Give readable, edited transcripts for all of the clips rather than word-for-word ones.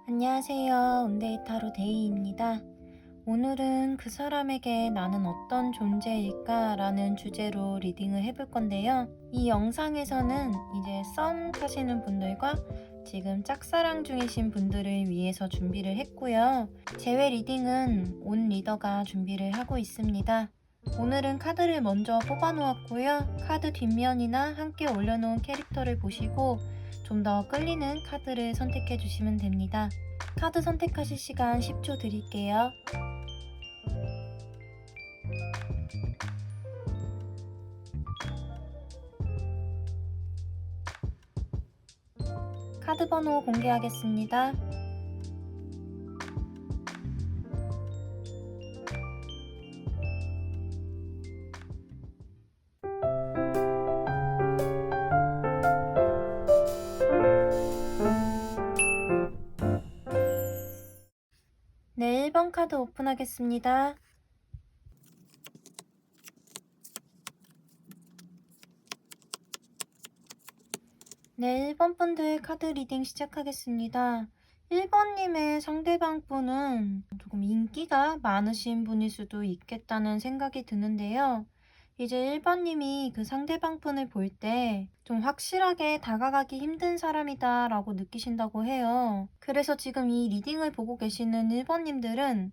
안녕하세요. 온데이타로 데이입니다. 오늘은 그 사람에게 나는 어떤 존재일까? 라는 주제로 리딩을 해볼 건데요. 이 영상에서는 이제 썸 타시는 분들과 지금 짝사랑 중이신 분들을 위해서 준비를 했고요. 제외 리딩은 온 리더가 준비를 하고 있습니다. 오늘은 카드를 먼저 뽑아 놓았고요. 카드 뒷면이나 함께 올려놓은 캐릭터를 보시고 좀 더 끌리는 카드를 선택해 주시면 됩니다. 카드 선택하실 시간 10초 드릴게요. 카드 번호 공개하겠습니다. 네, 1번 카드 오픈하겠습니다. 네, 1번 분들 카드 리딩 시작하겠습니다. 1번님의 상대방 분은 조금 인기가 많으신 분일 수도 있겠다는 생각이 드는데요. 이제 1번님이 그 상대방 분을 볼 때 좀 확실하게 다가가기 힘든 사람이다 라고 느끼신다고 해요. 그래서 지금 이 리딩을 보고 계시는 1번님들은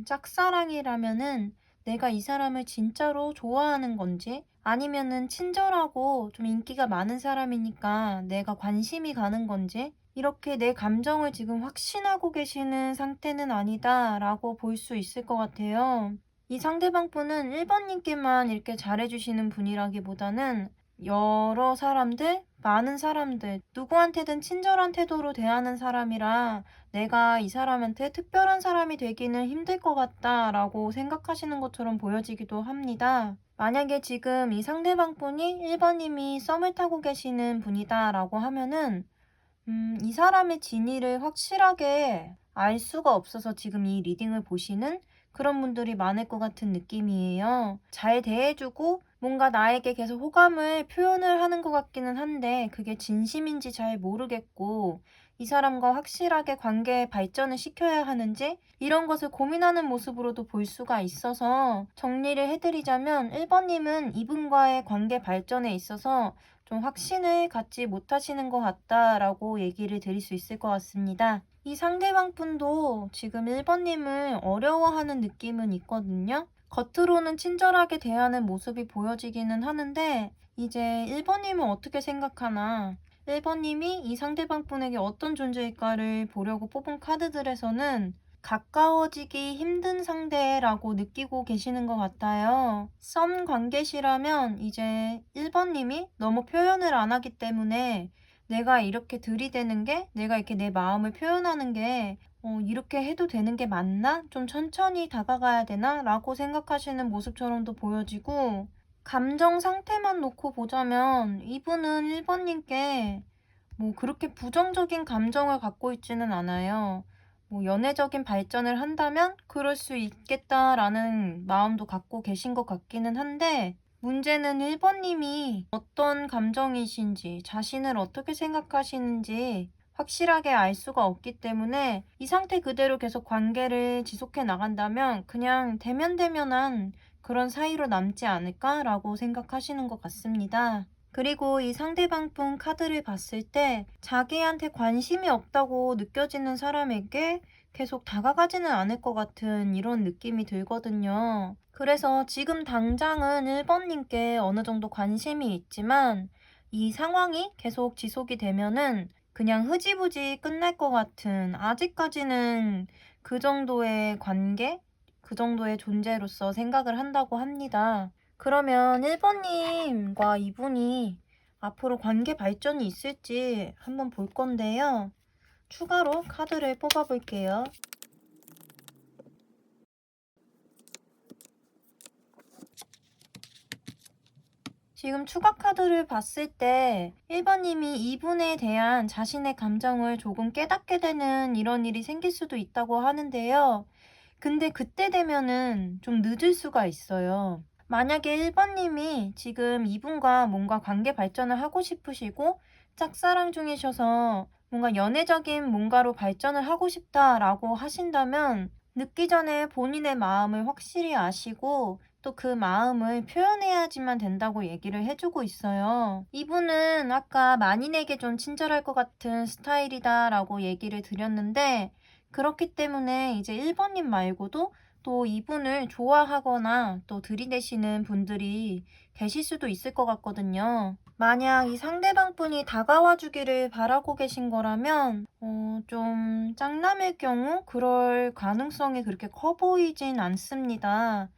짝사랑이라면은 내가 이 사람을 진짜로 좋아하는 건지 아니면은 친절하고 좀 인기가 많은 사람이니까 내가 관심이 가는 건지 이렇게 내 감정을 지금 확신하고 계시는 상태는 아니다라고 볼 수 있을 것 같아요. 이 상대방 분은 1번님께만 이렇게 잘해주시는 분이라기보다는 여러 사람들, 많은 사람들, 누구한테든 친절한 태도로 대하는 사람이라 내가 이 사람한테 특별한 사람이 되기는 힘들 것 같다라고 생각하시는 것처럼 보여지기도 합니다. 만약에 지금 이 상대방 분이 1번님이 썸을 타고 계시는 분이다라고 하면은 이 사람의 진위를 확실하게 알 수가 없어서 지금 이 리딩을 보시는 그런 분들이 많을 것 같은 느낌이에요. 잘 대해주고 뭔가 나에게 계속 호감을 표현을 하는 것 같기는 한데 그게 진심인지 잘 모르겠고 이 사람과 확실하게 관계 발전을 시켜야 하는지 이런 것을 고민하는 모습으로도 볼 수가 있어서 정리를 해드리자면 1번님은 이분과의 관계 발전에 있어서 좀 확신을 갖지 못하시는 것 같다라고 얘기를 드릴 수 있을 것 같습니다. 이 상대방 분도 지금 1번님을 어려워하는 느낌은 있거든요. 겉으로는 친절하게 대하는 모습이 보여지기는 하는데 이제 1번님은 어떻게 생각하나 1번님이 이 상대방 분에게 어떤 존재일까를 보려고 뽑은 카드들에서는 가까워지기 힘든 상대라고 느끼고 계시는 것 같아요. 썸 관계시라면 이제 1번님이 너무 표현을 안 하기 때문에 내가 이렇게 들이대는 게, 내가 이렇게 내 마음을 표현하는 게, 이렇게 해도 되는 게 맞나? 좀 천천히 다가가야 되나? 라고 생각하시는 모습처럼도 보여지고, 감정 상태만 놓고 보자면 이분은 1번님께 뭐 그렇게 부정적인 감정을 갖고 있지는 않아요. 뭐 연애적인 발전을 한다면 그럴 수 있겠다라는 마음도 갖고 계신 것 같기는 한데 문제는 1번님이 어떤 감정이신지 자신을 어떻게 생각하시는지 확실하게 알 수가 없기 때문에 이 상태 그대로 계속 관계를 지속해 나간다면 그냥 대면대면한 그런 사이로 남지 않을까라고 생각하시는 것 같습니다. 그리고 이 상대방 분 카드를 봤을 때 자기한테 관심이 없다고 느껴지는 사람에게 계속 다가가지는 않을 것 같은 이런 느낌이 들거든요. 그래서 지금 당장은 1번님께 어느 정도 관심이 있지만 이 상황이 계속 지속이 되면은 그냥 흐지부지 끝날 것 같은 아직까지는 그 정도의 관계, 그 정도의 존재로서 생각을 한다고 합니다. 그러면 1번님과 이분이 앞으로 관계 발전이 있을지 한번 볼 건데요. 추가로 카드를 뽑아 볼게요. 지금 추가 카드를 봤을 때 1번님이 이분에 대한 자신의 감정을 조금 깨닫게 되는 이런 일이 생길 수도 있다고 하는데요. 근데 그때 되면은 좀 늦을 수가 있어요. 만약에 1번님이 지금 이분과 뭔가 관계 발전을 하고 싶으시고 짝사랑 중이셔서 뭔가 연애적인 뭔가로 발전을 하고 싶다라고 하신다면 늦기 전에 본인의 마음을 확실히 아시고 또 그 마음을 표현해야지만 된다고 얘기를 해주고 있어요. 이분은 아까 만인에게 좀 친절할 것 같은 스타일이다라고 얘기를 드렸는데 그렇기 때문에 이제 1번님 말고도 또 이분을 좋아하거나 또 들이대시는 분들이 계실 수도 있을 것 같거든요. 만약 이 상대방 분이 다가와 주기를 바라고 계신 거라면 좀 짝남일 경우 그럴 가능성이 그렇게 커 보이진 않습니다.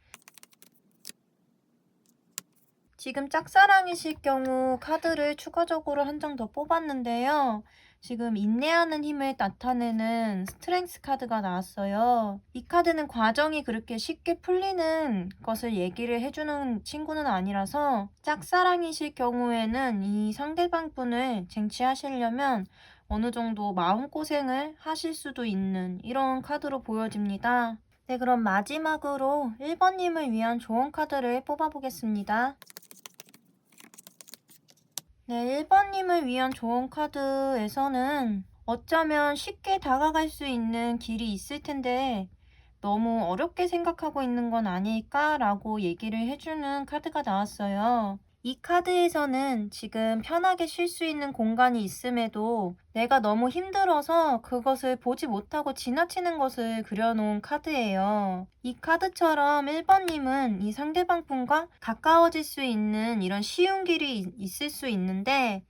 지금 짝사랑이실 경우 카드를 추가적으로 한 장 더 뽑았는데요. 지금 인내하는 힘을 나타내는 스트렝스 카드가 나왔어요. 이 카드는 과정이 그렇게 쉽게 풀리는 것을 얘기를 해주는 친구는 아니라서 짝사랑이실 경우에는 이 상대방 분을 쟁취하시려면 어느 정도 마음고생을 하실 수도 있는 이런 카드로 보여집니다. 네, 그럼 마지막으로 1번님을 위한 조언 카드를 뽑아보겠습니다. 네, 1번님을 위한 조언 카드에서는 어쩌면 쉽게 다가갈 수 있는 길이 있을 텐데 너무 어렵게 생각하고 있는 건 아닐까라고 얘기를 해주는 카드가 나왔어요. 이 카드에서는 지금 편하게 쉴 수 있는 공간이 있음에도 내가 너무 힘들어서 그것을 보지 못하고 지나치는 것을 그려놓은 카드예요. 이 카드처럼 1번님은 이 상대방 분과 가까워질 수 있는 이런 쉬운 길이 있을 수 있는데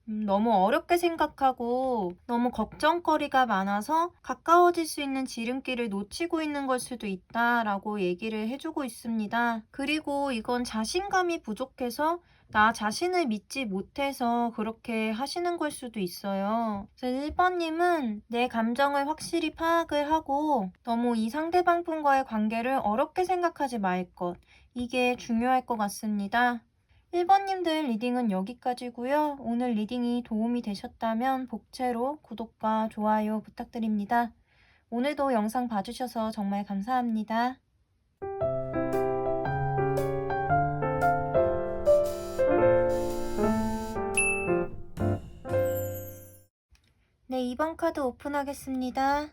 너무 어렵게 생각하고 너무 걱정거리가 많아서 가까워질 수 있는 지름길을 놓치고 있는 걸 수도 있다라고 얘기를 해주고 있습니다. 그리고 이건 자신감이 부족해서 나 자신을 믿지 못해서 그렇게 하시는 걸 수도 있어요. 그래서 1번님은 내 감정을 확실히 파악을 하고 너무 이 상대방 분과의 관계를 어렵게 생각하지 말 것. 이게 중요할 것 같습니다. 1번님들 리딩은 여기까지고요. 오늘 리딩이 도움이 되셨다면 복채로 구독과 좋아요 부탁드립니다. 오늘도 영상 봐주셔서 정말 감사합니다. 네, 2번 카드 오픈하겠습니다.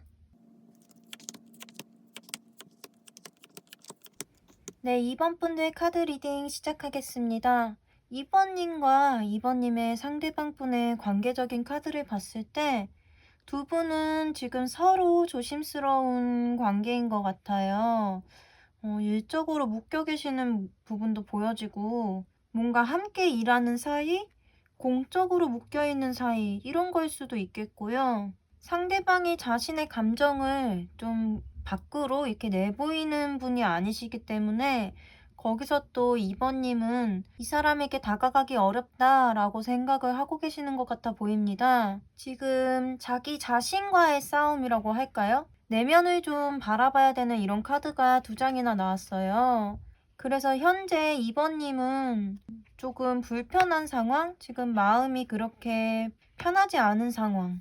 네, 2번 분들 카드 리딩 시작하겠습니다. 2번님과 2번님의 상대방 분의 관계적인 카드를 봤을 때 두 분은 지금 서로 조심스러운 관계인 것 같아요. 일적으로 묶여 계시는 부분도 보여지고 뭔가 함께 일하는 사이, 공적으로 묶여 있는 사이 이런 걸 수도 있겠고요. 상대방이 자신의 감정을 좀 밖으로 이렇게 내보이는 분이 아니시기 때문에 거기서 또 2번님은 이 사람에게 다가가기 어렵다라고 생각을 하고 계시는 것 같아 보입니다. 지금 자기 자신과의 싸움이라고 할까요? 내면을 좀 바라봐야 되는 이런 카드가 두 장이나 나왔어요. 그래서 현재 2번님은 조금 불편한 상황, 지금 마음이 그렇게 편하지 않은 상황,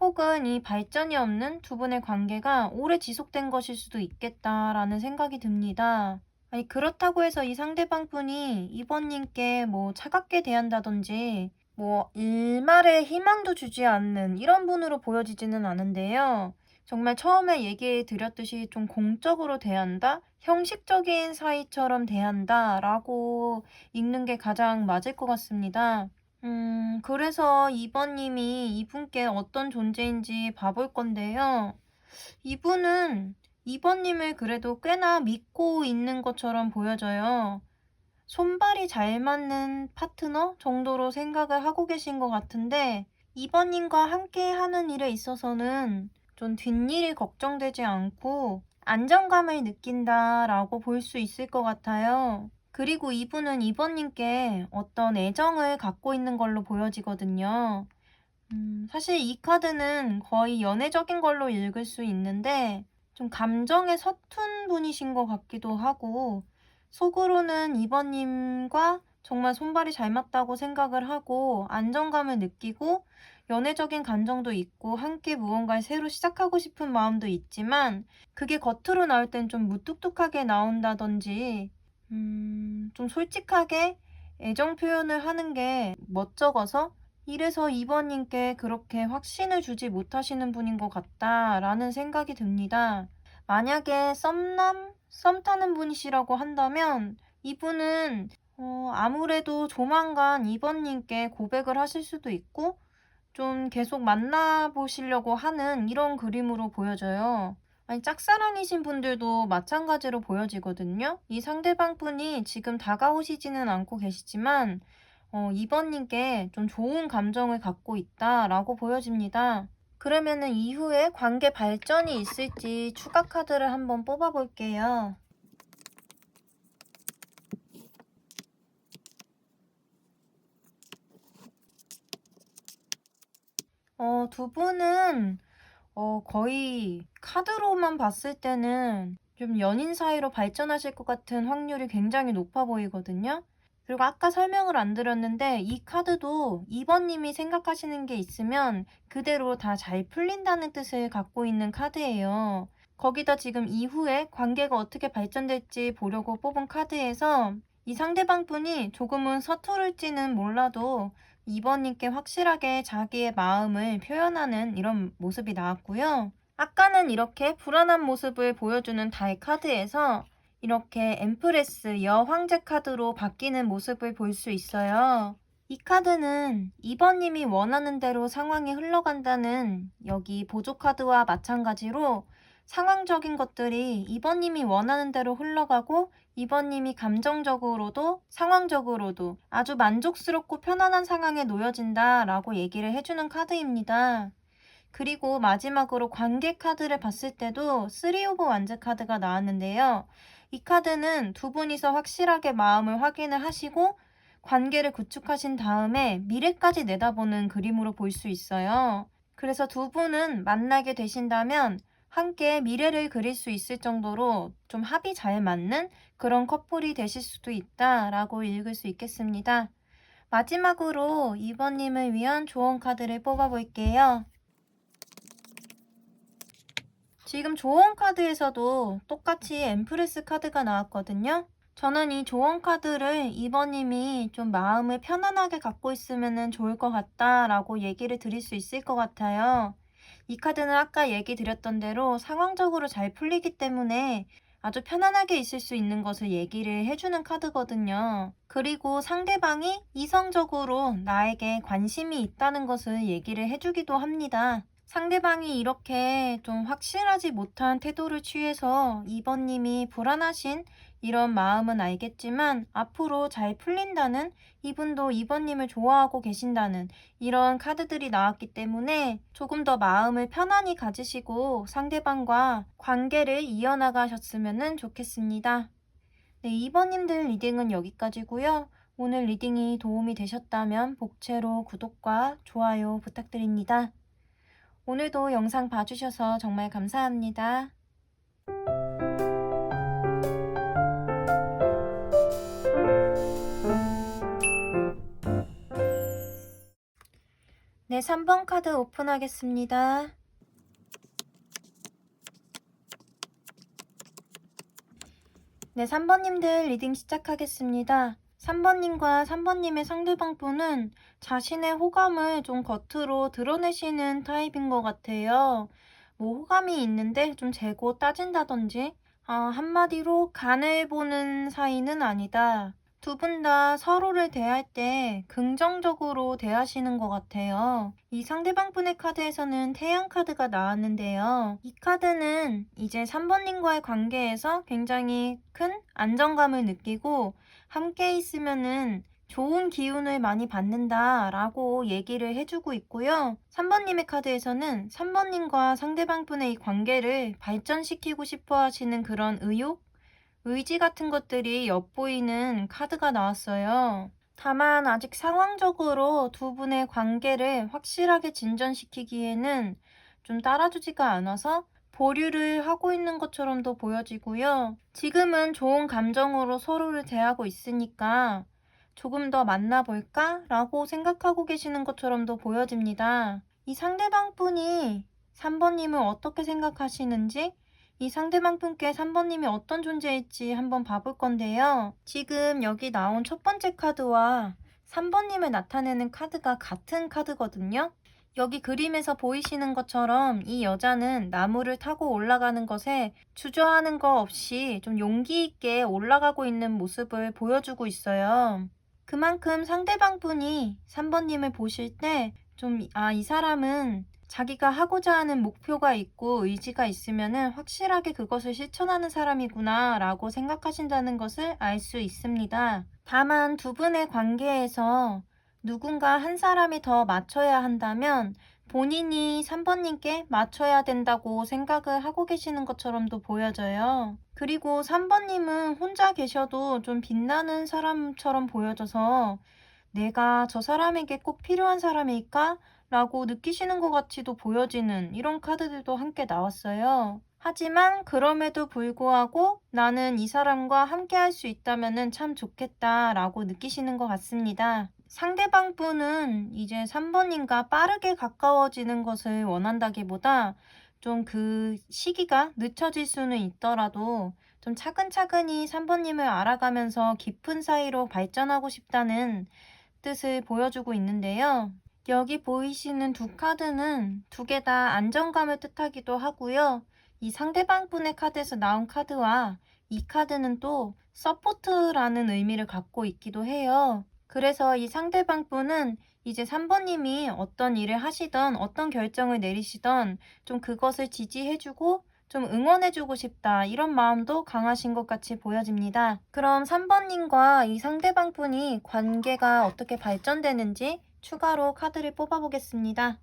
혹은 이 발전이 없는 두 분의 관계가 오래 지속된 것일 수도 있겠다라는 생각이 듭니다. 아니, 그렇다고 해서 이 상대방 분이 2번님께 뭐 차갑게 대한다든지 뭐 일말의 희망도 주지 않는 이런 분으로 보여지지는 않은데요. 정말 처음에 얘기해 드렸듯이 좀 공적으로 대한다? 형식적인 사이처럼 대한다 라고 읽는 게 가장 맞을 것 같습니다. 그래서 2번님이 이분께 어떤 존재인지 봐볼 건데요. 이분은 2번님을 그래도 꽤나 믿고 있는 것처럼 보여져요. 손발이 잘 맞는 파트너 정도로 생각을 하고 계신 것 같은데 2번님과 함께 하는 일에 있어서는 좀 뒷일이 걱정되지 않고 안정감을 느낀다라고 볼 수 있을 것 같아요. 그리고 이분은 2번님께 어떤 애정을 갖고 있는 걸로 보여지거든요. 사실 이 카드는 거의 연애적인 걸로 읽을 수 있는데 좀 감정에 서툰 분이신 것 같기도 하고 속으로는 2번님과 정말 손발이 잘 맞다고 생각을 하고 안정감을 느끼고 연애적인 감정도 있고 함께 무언가를 새로 시작하고 싶은 마음도 있지만 그게 겉으로 나올 땐 좀 무뚝뚝하게 나온다든지 좀 솔직하게 애정 표현을 하는 게 멋쩍어서 이래서 2번님께 그렇게 확신을 주지 못하시는 분인 것 같다라는 생각이 듭니다. 만약에 썸 타는 분이시라고 한다면 이분은 아무래도 조만간 2번님께 고백을 하실 수도 있고 좀 계속 만나보시려고 하는 이런 그림으로 보여져요. 아니, 짝사랑이신 분들도 마찬가지로 보여지거든요. 이 상대방 분이 지금 다가오시지는 않고 계시지만 2번님께 좀 좋은 감정을 갖고 있다라고 보여집니다. 그러면은 이후에 관계 발전이 있을지 추가 카드를 한번 뽑아볼게요. 두 분은 거의 카드로만 봤을 때는 좀 연인 사이로 발전하실 것 같은 확률이 굉장히 높아 보이거든요. 그리고 아까 설명을 안 드렸는데 이 카드도 2번님이 생각하시는 게 있으면 그대로 다 잘 풀린다는 뜻을 갖고 있는 카드예요. 거기다 지금 이후에 관계가 어떻게 발전될지 보려고 뽑은 카드에서 이 상대방 분이 조금은 서투를지는 몰라도 2번님께 확실하게 자기의 마음을 표현하는 이런 모습이 나왔고요. 아까는 이렇게 불안한 모습을 보여주는 달 카드에서 이렇게 엠프레스 여황제 카드로 바뀌는 모습을 볼 수 있어요. 이 카드는 2번님이 원하는 대로 상황이 흘러간다는 여기 보조 카드와 마찬가지로 상황적인 것들이 2번님이 원하는 대로 흘러가고 2번님이 감정적으로도 상황적으로도 아주 만족스럽고 편안한 상황에 놓여진다라고 얘기를 해주는 카드입니다. 그리고 마지막으로 관계 카드를 봤을 때도 3 오브 완즈 카드가 나왔는데요. 이 카드는 두 분이서 확실하게 마음을 확인을 하시고 관계를 구축하신 다음에 미래까지 내다보는 그림으로 볼 수 있어요. 그래서 두 분은 만나게 되신다면 함께 미래를 그릴 수 있을 정도로 좀 합이 잘 맞는 그런 커플이 되실 수도 있다라고 읽을 수 있겠습니다. 마지막으로 2번님을 위한 조언 카드를 뽑아볼게요. 지금 조언 카드에서도 똑같이 엠프레스 카드가 나왔거든요. 저는 이 조언 카드를 2번님이 좀 마음을 편안하게 갖고 있으면 좋을 것 같다라고 얘기를 드릴 수 있을 것 같아요. 이 카드는 아까 얘기 드렸던 대로 상황적으로 잘 풀리기 때문에 아주 편안하게 있을 수 있는 것을 얘기를 해주는 카드거든요. 그리고 상대방이 이성적으로 나에게 관심이 있다는 것을 얘기를 해주기도 합니다. 상대방이 이렇게 좀 확실하지 못한 태도를 취해서 2번님이 불안하신 이런 마음은 알겠지만 앞으로 잘 풀린다는, 이분도 2번님을 좋아하고 계신다는 이런 카드들이 나왔기 때문에 조금 더 마음을 편안히 가지시고 상대방과 관계를 이어나가셨으면 좋겠습니다. 네, 2번님들 리딩은 여기까지고요. 오늘 리딩이 도움이 되셨다면 복채로 구독과 좋아요 부탁드립니다. 오늘도 영상 봐주셔서 정말 감사합니다. 네, 3번 카드 오픈하겠습니다. 네, 3번님들 리딩 시작하겠습니다. 3번님과 3번님의 상대방분은 자신의 호감을 좀 겉으로 드러내시는 타입인 것 같아요. 뭐 호감이 있는데 좀 재고 따진다든지, 한마디로 간을 보는 사이는 아니다. 두 분 다 서로를 대할 때 긍정적으로 대하시는 것 같아요. 이 상대방 분의 카드에서는 태양 카드가 나왔는데요. 이 카드는 이제 3번님과의 관계에서 굉장히 큰 안정감을 느끼고 함께 있으면은 좋은 기운을 많이 받는다라고 얘기를 해주고 있고요. 3번님의 카드에서는 3번님과 상대방 분의 이 관계를 발전시키고 싶어 하시는 그런 의욕, 의지 같은 것들이 엿보이는 카드가 나왔어요. 다만 아직 상황적으로 두 분의 관계를 확실하게 진전시키기에는 좀 따라주지가 않아서 보류를 하고 있는 것처럼도 보여지고요. 지금은 좋은 감정으로 서로를 대하고 있으니까 조금 더 만나볼까? 라고 생각하고 계시는 것처럼도 보여집니다. 이 상대방 분이 3번님을 어떻게 생각하시는지, 이 상대방 분께 3번님이 어떤 존재일지 한번 봐볼 건데요. 지금 여기 나온 첫 번째 카드와 3번님을 나타내는 카드가 같은 카드거든요. 여기 그림에서 보이시는 것처럼 이 여자는 나무를 타고 올라가는 것에 주저하는 거 없이 좀 용기 있게 올라가고 있는 모습을 보여주고 있어요. 그만큼 상대방 분이 3번님을 보실 때 좀, 이 사람은 자기가 하고자 하는 목표가 있고 의지가 있으면은 확실하게 그것을 실천하는 사람이구나 라고 생각하신다는 것을 알 수 있습니다. 다만 두 분의 관계에서 누군가 한 사람이 더 맞춰야 한다면 본인이 3번님께 맞춰야 된다고 생각을 하고 계시는 것처럼도 보여져요. 그리고 3번님은 혼자 계셔도 좀 빛나는 사람처럼 보여져서 내가 저 사람에게 꼭 필요한 사람일까? 라고 느끼시는 것 같이도 보여지는 이런 카드들도 함께 나왔어요. 하지만 그럼에도 불구하고 나는 이 사람과 함께 할 수 있다면 참 좋겠다 라고 느끼시는 것 같습니다. 상대방 분은 이제 3번님과 빠르게 가까워지는 것을 원한다기보다 좀 그 시기가 늦춰질 수는 있더라도 좀 차근차근히 3번님을 알아가면서 깊은 사이로 발전하고 싶다는 뜻을 보여주고 있는데요. 여기 보이시는 두 카드는 두 개 다 안정감을 뜻하기도 하고요. 이 상대방 분의 카드에서 나온 카드와 이 카드는 또 서포트라는 의미를 갖고 있기도 해요. 그래서 이 상대방 분은 이제 3번님이 어떤 일을 하시던 어떤 결정을 내리시던 좀 그것을 지지해주고 좀 응원해주고 싶다 이런 마음도 강하신 것 같이 보여집니다. 그럼 3번님과 이 상대방 분이 관계가 어떻게 발전되는지 추가로 카드를 뽑아보겠습니다.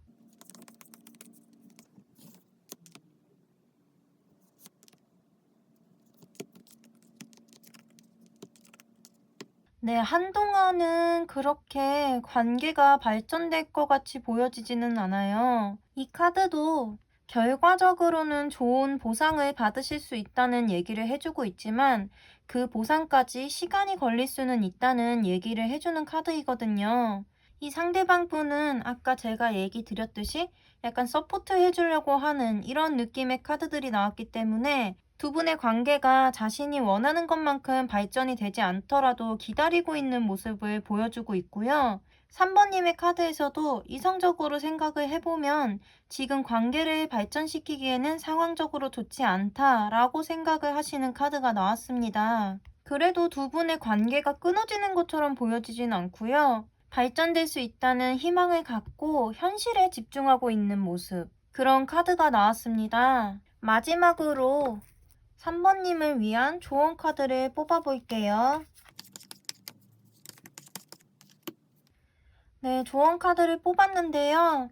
네, 한동안은 그렇게 관계가 발전될 것 같이 보여지지는 않아요. 이 카드도 결과적으로는 좋은 보상을 받으실 수 있다는 얘기를 해주고 있지만 그 보상까지 시간이 걸릴 수는 있다는 얘기를 해주는 카드이거든요. 이 상대방 분은 아까 제가 얘기 드렸듯이 약간 서포트 해주려고 하는 이런 느낌의 카드들이 나왔기 때문에 두 분의 관계가 자신이 원하는 것만큼 발전이 되지 않더라도 기다리고 있는 모습을 보여주고 있고요. 3번님의 카드에서도 이성적으로 생각을 해보면 지금 관계를 발전시키기에는 상황적으로 좋지 않다라고 생각을 하시는 카드가 나왔습니다. 그래도 두 분의 관계가 끊어지는 것처럼 보여지진 않고요. 발전될 수 있다는 희망을 갖고 현실에 집중하고 있는 모습. 그런 카드가 나왔습니다. 마지막으로 3번님을 위한 조언 카드를 뽑아볼게요. 네, 조언 카드를 뽑았는데요.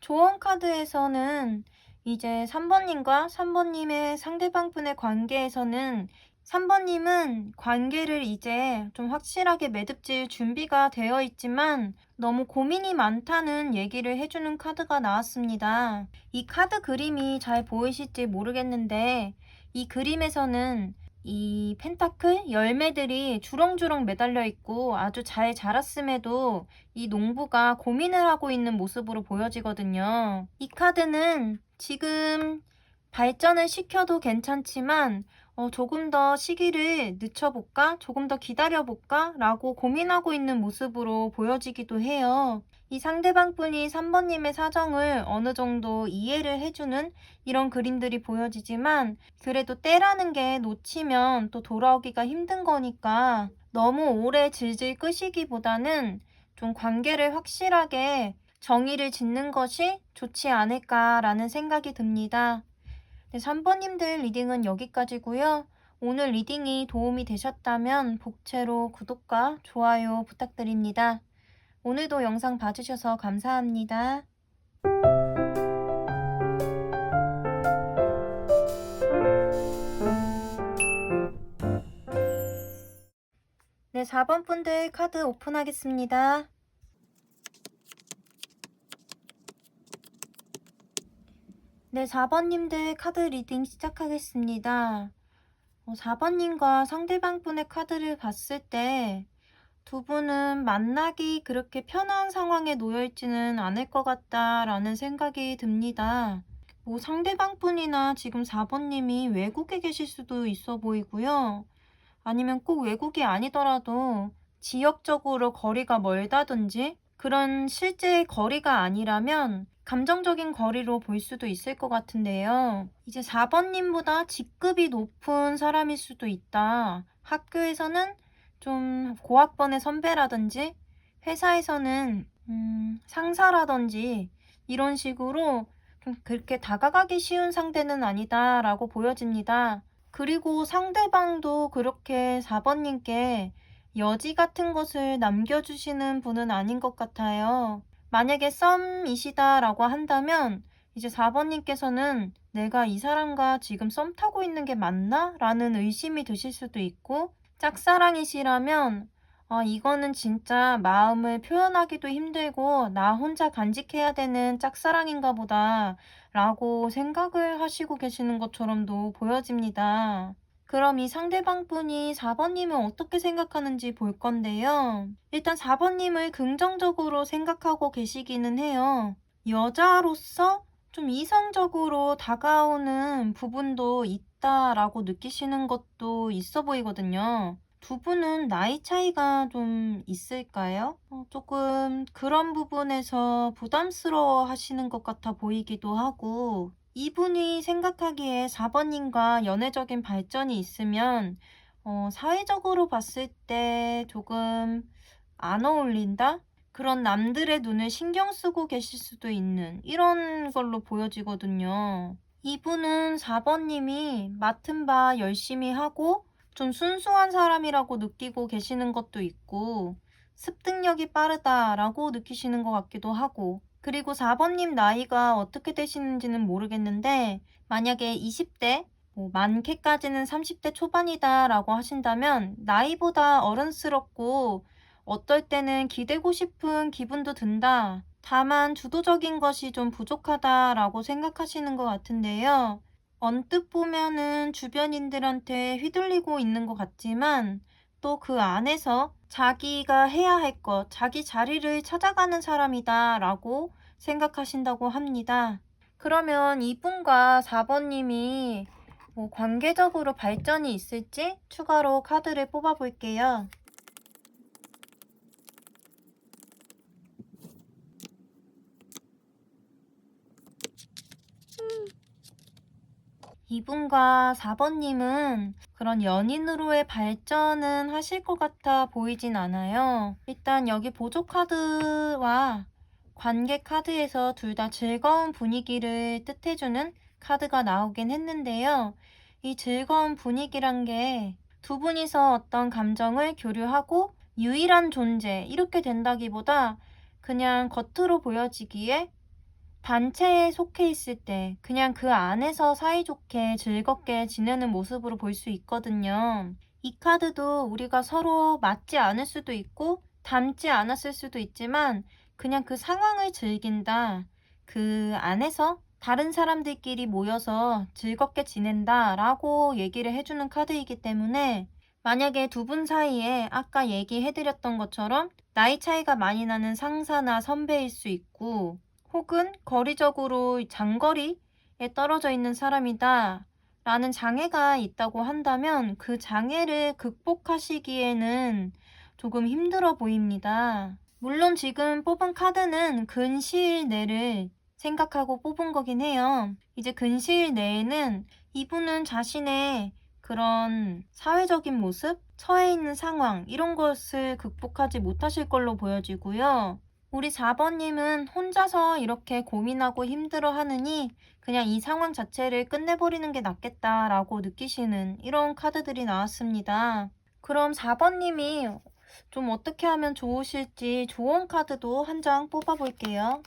조언 카드에서는 이제 3번님과 3번님의 상대방분의 관계에서는 3번님은 관계를 이제 좀 확실하게 매듭질 준비가 되어 있지만 너무 고민이 많다는 얘기를 해주는 카드가 나왔습니다. 이 카드 그림이 잘 보이실지 모르겠는데 이 그림에서는 이 펜타클 열매들이 주렁주렁 매달려 있고 아주 잘 자랐음에도 이 농부가 고민을 하고 있는 모습으로 보여지거든요. 이 카드는 지금 발전을 시켜도 괜찮지만 조금 더 시기를 늦춰볼까? 조금 더 기다려볼까? 라고 고민하고 있는 모습으로 보여지기도 해요. 이 상대방 분이 3번님의 사정을 어느 정도 이해를 해주는 이런 그림들이 보여지지만 그래도 때라는 게 놓치면 또 돌아오기가 힘든 거니까 너무 오래 질질 끄시기보다는 좀 관계를 확실하게 정의를 짓는 것이 좋지 않을까라는 생각이 듭니다. 네, 3번님들 리딩은 여기까지고요. 오늘 리딩이 도움이 되셨다면 복채로 구독과 좋아요 부탁드립니다. 오늘도 영상 봐주셔서 감사합니다. 네, 4번 분들 카드 오픈하겠습니다. 네, 4번님들 카드 리딩 시작하겠습니다. 4번님과 상대방 분의 카드를 봤을 때 두 분은 만나기 그렇게 편한 상황에 놓여 있지는 않을 것 같다라는 생각이 듭니다. 뭐 상대방 분이나 지금 4번님이 외국에 계실 수도 있어 보이고요. 아니면 꼭 외국이 아니더라도 지역적으로 거리가 멀다든지 그런 실제 거리가 아니라면 감정적인 거리로 볼 수도 있을 것 같은데요. 이제 4번님보다 직급이 높은 사람일 수도 있다. 학교에서는 좀 고학번의 선배라든지 회사에서는 상사라든지 이런 식으로 좀 그렇게 다가가기 쉬운 상대는 아니다라고 보여집니다. 그리고 상대방도 그렇게 4번님께 여지 같은 것을 남겨주시는 분은 아닌 것 같아요. 만약에 썸이시다라고 한다면 이제 4번님께서는 내가 이 사람과 지금 썸 타고 있는 게 맞나? 라는 의심이 드실 수도 있고, 짝사랑이시라면 이거는 진짜 마음을 표현하기도 힘들고 나 혼자 간직해야 되는 짝사랑인가 보다 라고 생각을 하시고 계시는 것처럼도 보여집니다. 그럼 이 상대방 분이 4번님은 어떻게 생각하는지 볼 건데요. 일단 4번님을 긍정적으로 생각하고 계시기는 해요. 여자로서 좀 이성적으로 다가오는 부분도 있다라고 느끼시는 것도 있어 보이거든요. 두 분은 나이 차이가 좀 있을까요? 조금 그런 부분에서 부담스러워 하시는 것 같아 보이기도 하고, 이분이 생각하기에 4번님과 연애적인 발전이 있으면 사회적으로 봤을 때 조금 안 어울린다? 그런 남들의 눈을 신경 쓰고 계실 수도 있는 이런 걸로 보여지거든요. 이분은 4번님이 맡은 바 열심히 하고 좀 순수한 사람이라고 느끼고 계시는 것도 있고, 습득력이 빠르다라고 느끼시는 것 같기도 하고, 그리고 4번님 나이가 어떻게 되시는지는 모르겠는데, 만약에 20대, 많게까지는 30대 초반이다라고 하신다면 나이보다 어른스럽고 어떨 때는 기대고 싶은 기분도 든다. 다만 주도적인 것이 좀 부족하다라고 생각하시는 것 같은데요. 언뜻 보면은 주변인들한테 휘둘리고 있는 것 같지만 또 그 안에서 자기가 해야 할 것, 자기 자리를 찾아가는 사람이다라고 생각하신다고 합니다. 그러면 이분과 4번님이 관계적으로 발전이 있을지 추가로 카드를 뽑아 볼게요. 이분과 4번님은 그런 연인으로의 발전은 하실 것 같아 보이진 않아요. 일단 여기 보조 카드와 관계 카드에서 둘 다 즐거운 분위기를 뜻해주는 카드가 나오긴 했는데요. 이 즐거운 분위기란 게 두 분이서 어떤 감정을 교류하고 유일한 존재 이렇게 된다기보다 그냥 겉으로 보여지기에 단체에 속해 있을 때 그냥 그 안에서 사이좋게 즐겁게 지내는 모습으로 볼 수 있거든요. 이 카드도 우리가 서로 맞지 않을 수도 있고 닮지 않았을 수도 있지만 그냥 그 상황을 즐긴다. 그 안에서 다른 사람들끼리 모여서 즐겁게 지낸다 라고 얘기를 해주는 카드이기 때문에 만약에 두 분 사이에 아까 얘기해드렸던 것처럼 나이 차이가 많이 나는 상사나 선배일 수 있고 혹은 거리적으로 장거리에 떨어져 있는 사람이다 라는 장애가 있다고 한다면 그 장애를 극복하시기에는 조금 힘들어 보입니다. 물론 지금 뽑은 카드는 근시일 내를 생각하고 뽑은 거긴 해요. 이제 근시일 내에는 이분은 자신의 그런 사회적인 모습, 처해 있는 상황 이런 것을 극복하지 못하실 걸로 보여지고요. 우리 4번님은 혼자서 이렇게 고민하고 힘들어 하느니 그냥 이 상황 자체를 끝내버리는 게 낫겠다라고 느끼시는 이런 카드들이 나왔습니다. 그럼 4번님이 좀 어떻게 하면 좋으실지 조언 카드도 한 장 뽑아볼게요.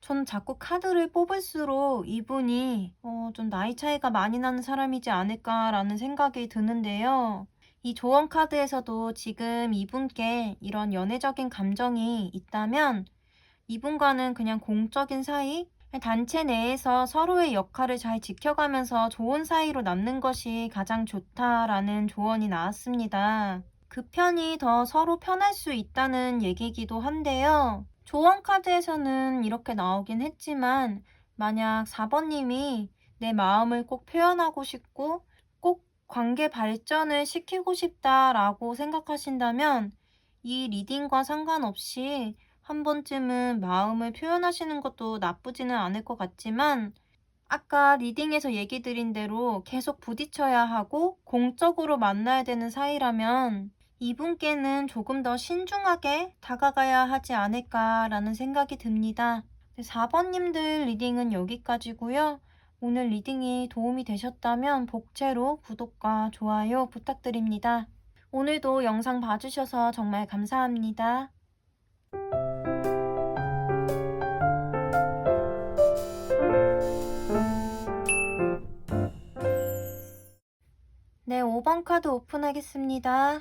전 자꾸 카드를 뽑을수록 이분이 좀 나이 차이가 많이 나는 사람이지 않을까라는 생각이 드는데요. 이 조언 카드에서도 지금 이분께 이런 연애적인 감정이 있다면 이분과는 그냥 공적인 사이, 단체 내에서 서로의 역할을 잘 지켜가면서 좋은 사이로 남는 것이 가장 좋다라는 조언이 나왔습니다. 그 편이 더 서로 편할 수 있다는 얘기이기도 한데요. 조언 카드에서는 이렇게 나오긴 했지만 만약 4번님이 내 마음을 꼭 표현하고 싶고 꼭 관계 발전을 시키고 싶다라고 생각하신다면 이 리딩과 상관없이 한 번쯤은 마음을 표현하시는 것도 나쁘지는 않을 것 같지만 아까 리딩에서 얘기 드린 대로 계속 부딪혀야 하고 공적으로 만나야 되는 사이라면 이분께는 조금 더 신중하게 다가가야 하지 않을까라는 생각이 듭니다. 4번님들 리딩은 여기까지고요. 오늘 리딩이 도움이 되셨다면 복채로 구독과 좋아요 부탁드립니다. 오늘도 영상 봐주셔서 정말 감사합니다. 네, 5번 카드 오픈하겠습니다.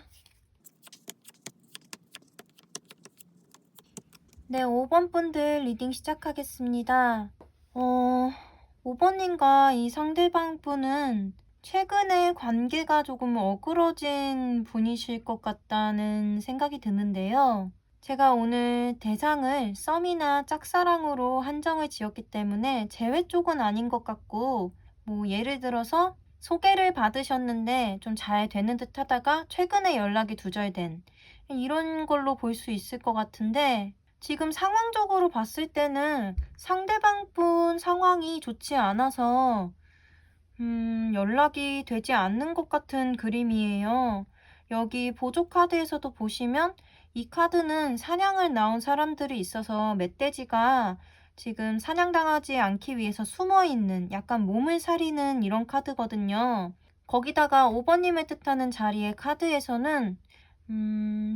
네, 5번 분들 리딩 시작하겠습니다. 5번님과 이 상대방 분은 최근에 관계가 조금 어그러진 분이실 것 같다는 생각이 드는데요. 제가 오늘 대상을 썸이나 짝사랑으로 한정을 지었기 때문에 재회 쪽은 아닌 것 같고, 뭐 예를 들어서 소개를 받으셨는데 좀 잘 되는 듯 하다가 최근에 연락이 두절된 이런 걸로 볼 수 있을 것 같은데, 지금 상황적으로 봤을 때는 상대방 분 상황이 좋지 않아서 연락이 되지 않는 것 같은 그림이에요. 여기 보조 카드에서도 보시면 이 카드는 사냥을 나온 사람들이 있어서 멧돼지가 지금 사냥당하지 않기 위해서 숨어 있는 약간 몸을 사리는 이런 카드거든요. 거기다가 5번님을 뜻하는 자리의 카드에서는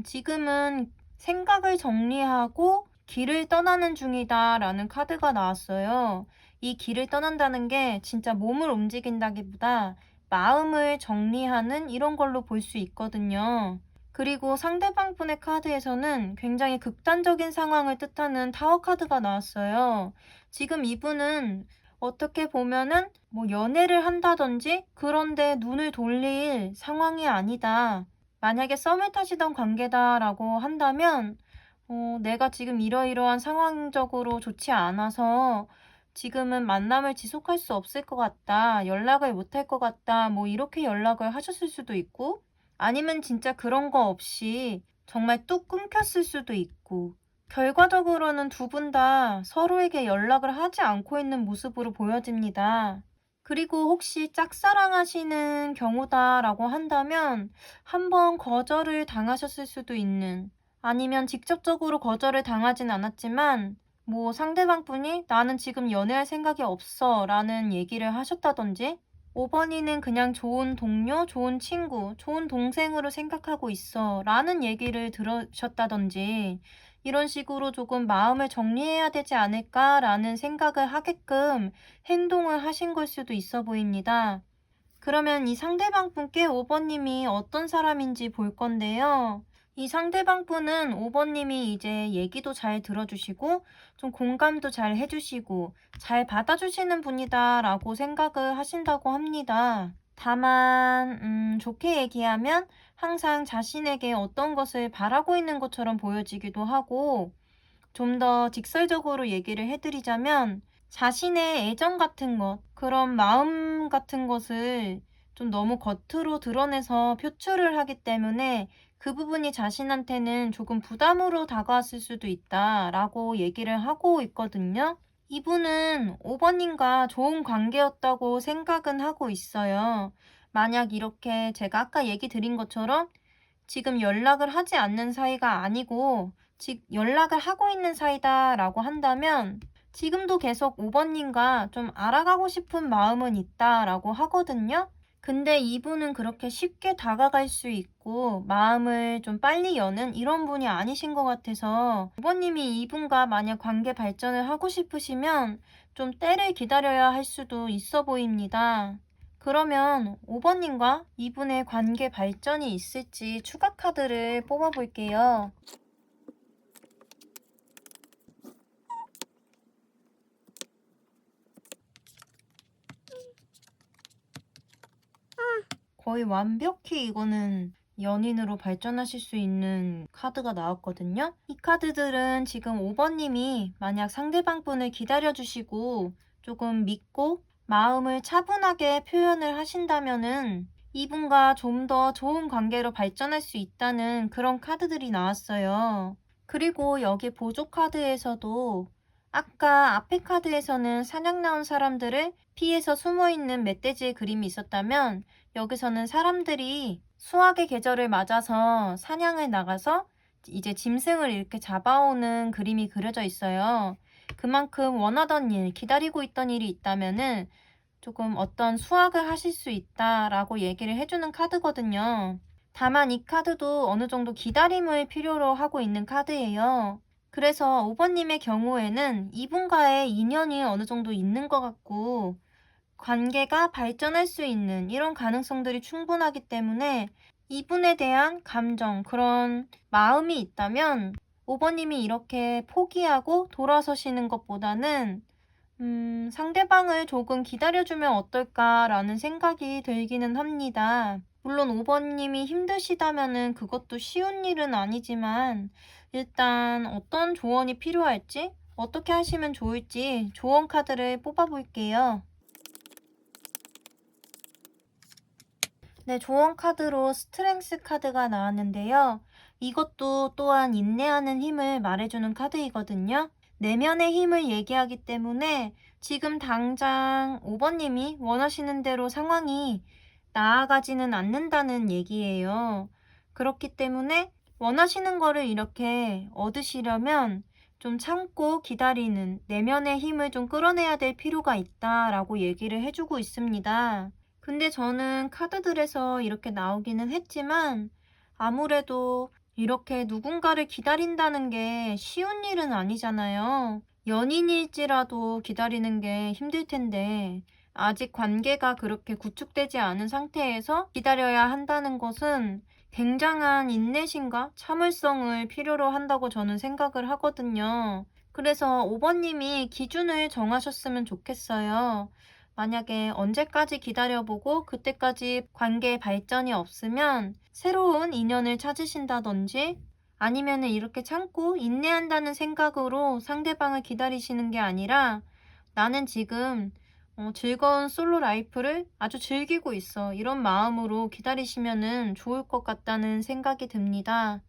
지금은 생각을 정리하고 길을 떠나는 중이다라는 카드가 나왔어요. 이 길을 떠난다는 게 진짜 몸을 움직인다기보다 마음을 정리하는 이런 걸로 볼 수 있거든요. 그리고 상대방 분의 카드에서는 굉장히 극단적인 상황을 뜻하는 타워 카드가 나왔어요. 지금 이분은 어떻게 보면은 뭐 연애를 한다든지 그런데 눈을 돌릴 상황이 아니다. 만약에 썸을 타시던 관계다라고 한다면 내가 지금 이러이러한 상황적으로 좋지 않아서 지금은 만남을 지속할 수 없을 것 같다. 연락을 못할 것 같다. 뭐 이렇게 연락을 하셨을 수도 있고 아니면 진짜 그런 거 없이 정말 뚝 끊겼을 수도 있고 결과적으로는 두 분 다 서로에게 연락을 하지 않고 있는 모습으로 보여집니다. 그리고 혹시 짝사랑하시는 경우다라고 한다면 한번 거절을 당하셨을 수도 있는 아니면 직접적으로 거절을 당하진 않았지만 뭐 상대방 분이 나는 지금 연애할 생각이 없어 라는 얘기를 하셨다든지 5번이는 그냥 좋은 동료, 좋은 친구, 좋은 동생으로 생각하고 있어 라는 얘기를 들으셨다든지 이런 식으로 조금 마음을 정리해야 되지 않을까라는 생각을 하게끔 행동을 하신 걸 수도 있어 보입니다. 그러면 이 상대방 분께 5번님이 어떤 사람인지 볼 건데요. 이 상대방 분은 5번님이 이제 얘기도 잘 들어주시고 좀 공감도 잘 해주시고 잘 받아주시는 분이다라고 생각을 하신다고 합니다. 다만 좋게 얘기하면 항상 자신에게 어떤 것을 바라고 있는 것처럼 보여지기도 하고 좀 더 직설적으로 얘기를 해드리자면 자신의 애정 같은 것, 그런 마음 같은 것을 좀 너무 겉으로 드러내서 표출을 하기 때문에 그 부분이 자신한테는 조금 부담으로 다가왔을 수도 있다라고 얘기를 하고 있거든요. 이분은 5번님과 좋은 관계였다고 생각은 하고 있어요. 만약 이렇게 제가 아까 얘기 드린 것처럼 지금 연락을 하지 않는 사이가 아니고 즉 연락을 하고 있는 사이다라고 한다면 지금도 계속 5번님과 좀 알아가고 싶은 마음은 있다라고 하거든요. 근데 이분은 그렇게 쉽게 다가갈 수 있고 마음을 좀 빨리 여는 이런 분이 아니신 것 같아서 5번님이 이분과 만약 관계 발전을 하고 싶으시면 좀 때를 기다려야 할 수도 있어 보입니다. 그러면 5번님과 이분의 관계 발전이 있을지 추가 카드를 뽑아볼게요. 거의 완벽히 이거는 연인으로 발전하실 수 있는 카드가 나왔거든요. 이 카드들은 지금 5번님이 만약 상대방 분을 기다려주시고 조금 믿고 마음을 차분하게 표현을 하신다면은 이분과 좀 더 좋은 관계로 발전할 수 있다는 그런 카드들이 나왔어요. 그리고 여기 보조 카드에서도 아까 앞에 카드에서는 사냥 나온 사람들을 피해서 숨어있는 멧돼지의 그림이 있었다면 여기서는 사람들이 수확의 계절을 맞아서 사냥을 나가서 이제 짐승을 이렇게 잡아오는 그림이 그려져 있어요. 그만큼 원하던 일, 기다리고 있던 일이 있다면은 조금 어떤 수확을 하실 수 있다라고 얘기를 해주는 카드거든요. 다만 이 카드도 어느 정도 기다림을 필요로 하고 있는 카드예요. 그래서 5번님의 경우에는 이분과의 인연이 어느 정도 있는 것 같고 관계가 발전할 수 있는 이런 가능성들이 충분하기 때문에 이분에 대한 감정, 그런 마음이 있다면 5번님이 이렇게 포기하고 돌아서시는 것보다는 상대방을 조금 기다려주면 어떨까라는 생각이 들기는 합니다. 물론 5번님이 힘드시다면은 그것도 쉬운 일은 아니지만 일단 어떤 조언이 필요할지, 어떻게 하시면 좋을지 조언 카드를 뽑아볼게요. 네, 조언 카드로 스트렝스 카드가 나왔는데요. 이것도 또한 인내하는 힘을 말해주는 카드이거든요. 내면의 힘을 얘기하기 때문에 지금 당장 5번님이 원하시는 대로 상황이 나아가지는 않는다는 얘기예요. 그렇기 때문에 원하시는 거를 이렇게 얻으시려면 좀 참고 기다리는 내면의 힘을 좀 끌어내야 될 필요가 있다라고 얘기를 해주고 있습니다. 근데 저는 카드들에서 이렇게 나오기는 했지만 아무래도 이렇게 누군가를 기다린다는 게 쉬운 일은 아니잖아요. 연인일지라도 기다리는 게 힘들 텐데 아직 관계가 그렇게 구축되지 않은 상태에서 기다려야 한다는 것은 굉장한 인내심과 참을성을 필요로 한다고 저는 생각을 하거든요. 그래서 5번님이 기준을 정하셨으면 좋겠어요. 만약에 언제까지 기다려보고 그때까지 관계 발전이 없으면 새로운 인연을 찾으신다든지 아니면 이렇게 참고 인내한다는 생각으로 상대방을 기다리시는 게 아니라 나는 지금 즐거운 솔로 라이프를 아주 즐기고 있어. 이런 마음으로 기다리시면은 좋을 것 같다는 생각이 듭니다.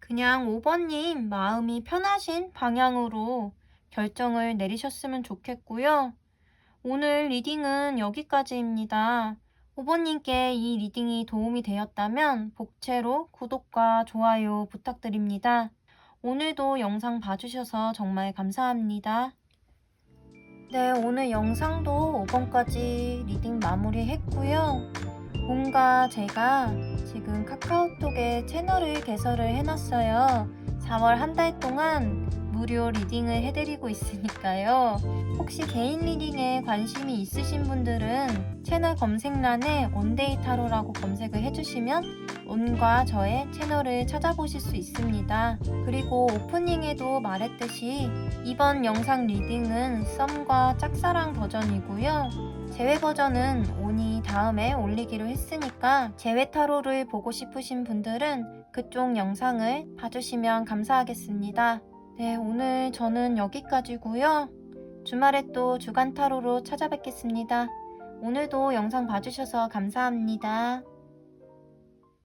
그냥 5번님 마음이 편하신 방향으로 결정을 내리셨으면 좋겠고요. 오늘 리딩은 여기까지입니다. 5번님께 이 리딩이 도움이 되었다면 복채로 구독과 좋아요 부탁드립니다. 오늘도 영상 봐주셔서 정말 감사합니다. 네, 오늘 영상도 5번까지 리딩 마무리했고요. 뭔가 제가 지금 카카오톡에 채널을 개설을 해놨어요. 4월 한 달 동안 무료 리딩을 해드리고 있으니까요. 혹시 개인 리딩에 관심이 있으신 분들은 채널 검색란에 온데이 타로라고 검색을 해주시면 온과 저의 채널을 찾아보실 수 있습니다. 그리고 오프닝에도 말했듯이 이번 영상 리딩은 썸과 짝사랑 버전이고요. 재회 버전은 온이 다음에 올리기로 했으니까 재회 타로를 보고 싶으신 분들은 그쪽 영상을 봐주시면 감사하겠습니다. 네, 오늘 저는 여기까지고요. 주말에 또 주간 타로로 찾아뵙겠습니다. 오늘도 영상 봐주셔서 감사합니다.